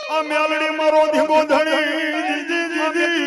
આ મેલડી મારો ધીંગો ધણી જી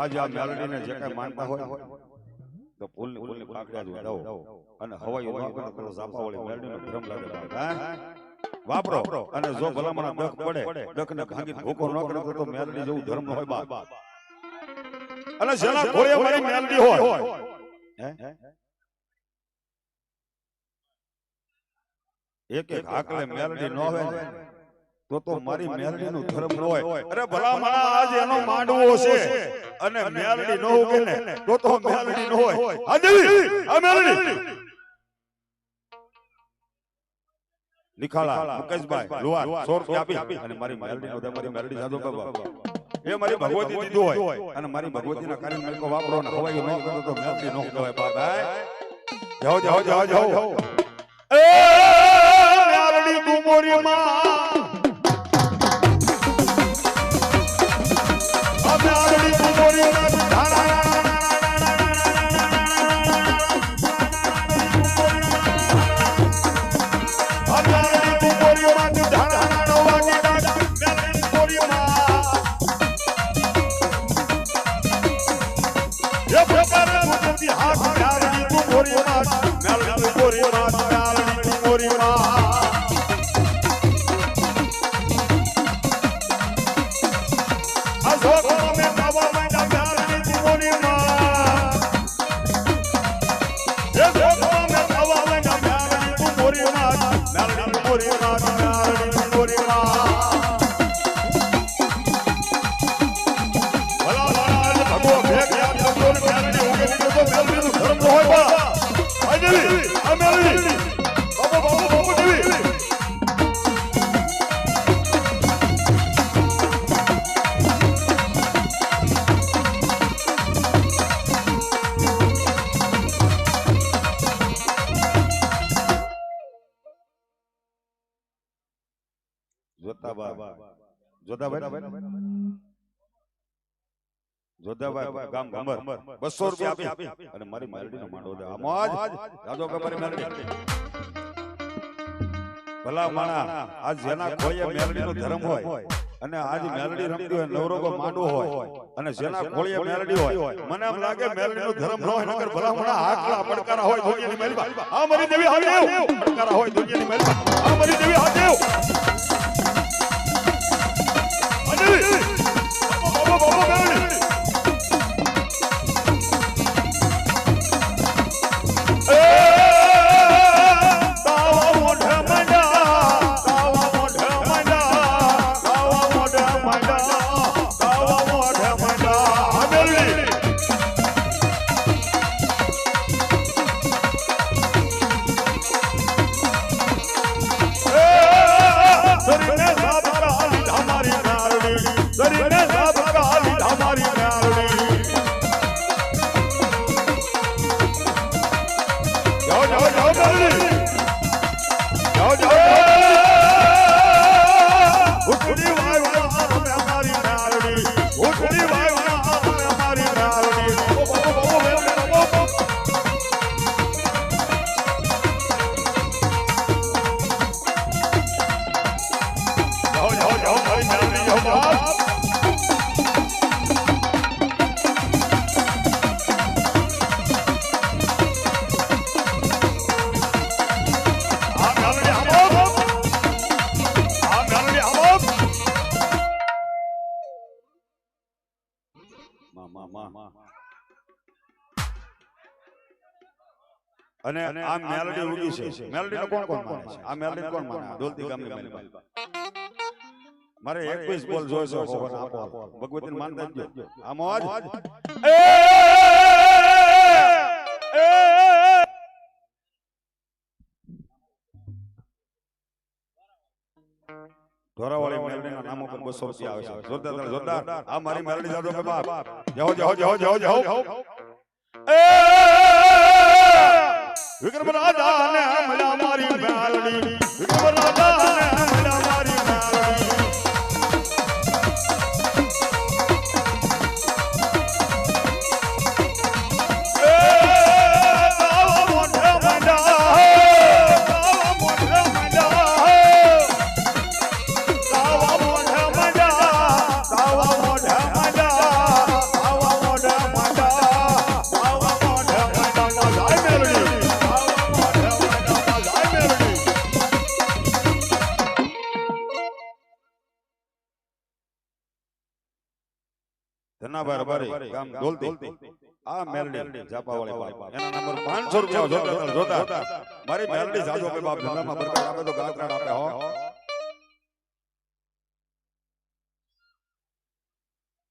आज आ मेलडी ने जे कई मानता होय तो फूल ने पाकड़ा जो दो અને હવાઈ વાપરો તો ઝાપાવાળી મેલડી નો ભ્રમ લાગે હે વાપરો અને જો ભલામણા ડખ પડે ડખ ને ભાંગી ભૂકો ન કરે તો મેલડી જેવું ધર્મ ન હોય બા અને જેના ઘોડે મારી મેલડી હોય હે એક એક હાકલે મેલડી ન હોય તો મારી મેલડી નું ધર્મ ન હોય અરે ભલામણા આજ એનો માંડવો છે અને મેલડી ન હોગે ને તો મેલડી ન હોય આ દેવી આ મેલડી નિખાળા મુકેશભાઈ લુવાર 100 રૂપિયા આપી અને મારી મેલડી નો મારી મેલડી સાદો બાબા એ મારી ભગવતી દીધું હોય અને મારી ભગવતીના કાર્ય મેલકો વાપરો ને ખવાય ન કરો તો મેલડી ન કહેવાય બાબા જાઓ એ મેલડી તું મોરી માં જોધાભાઈ ગામ ગમર 200 રૂપિયા આપી અને મારી મેલડી નો માંડો દે મોજ જાજો કે મારી મેલડી ભલા માણા આજ જેના ખોળે મેલડી નો ધર્મ હોય અને આજ મેલડી રમતી હોય નવરોગો માંડો હોય અને જેના ખોળે મેલડી હોય મને એમ લાગે મેલડી નો ધર્મ ન હોય નકર ભલા માણા આકડા પડકારા હોય દુનિયાની મેલડી આ મારી દેવી હાથ દેવ પડકારા હોય દુનિયાની મેલડી આ મારી દેવી હાથ દેવ અને આ મેલડી ઉડી છે મેલડી કોણ કોણ માને છે આ મેલડી કોણ માને દોલતી ગામની મેલડી મારે 21 બોલ જોઈજો ખબર આપો ભગવતીને માનતા જ આ મોજ ઢોરાવાળી મેલડીના નામ ઉપર 200 રૂપિયા આવે છે જોરદાર જોરદાર આ મારી મેલડી જાદો કે બાપ જાઓ જાઓ જાઓ જાઓ જાઓ વિક્રમ રાજા ને મલા મારી મેલડી વિક્રમ રાજા ને મલા મારી મેલડી ધનાભાઈ ગામ દોલતી આ મેલડી જાપાવાળી બાપ એના નંબર 500 રૂપિયા જોતા મારી મેલડી જાજો કે બાપ ધંધામાં બરકત આપે તો ગાત્રાણ આપે હો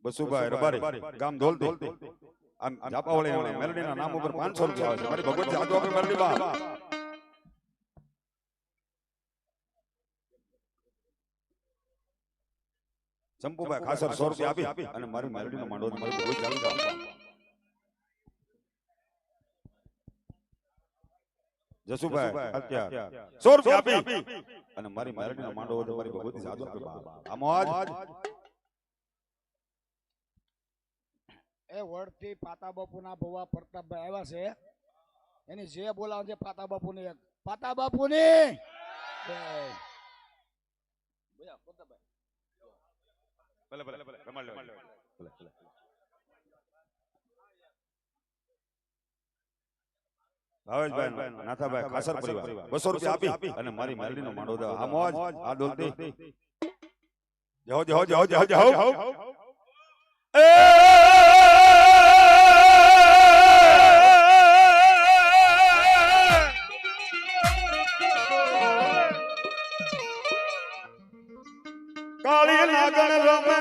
બસુભાઈ રબારી ગામ દોલતી આ જાપાવાળી મેલડીના નામ ઉપર 500 રૂપિયા આવે છે મારી ભગવત જાજો કે મેલડી બાપ ચંપુભાઈ ખાસર 100 રૂપિયા આપી અને મારી મેલડીનો માંડવો મારી બહુ ચાલુ જસુભાઈ અત્યાર 100 રૂપિયા આપી અને મારી મેલડીનો માંડવો તો મારી ભગવતી સાધુ આપે આમ આજ એ વડથી પાતા બાપુના ભવા પ્રતાપભાઈ આવ્યા છે એની જે બોલાવ છે પાતા બાપુની ભલે ભલે ભલે રમાડ લે ભલે ભાવેશભાઈ નાથાભાઈ ખાસર પરિવાર 200 રૂપિયા આપી અને મારી મેલડીનો માંડવો દે આ મોજ આ દોલતી જાઓ જાઓ જાઓ જાઓ જાઓ એ કાળી લાગણ રમે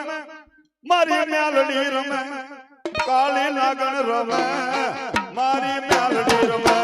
મારી મેલડી રમે કાળી લાગણ રમે મારી મેલડી રમે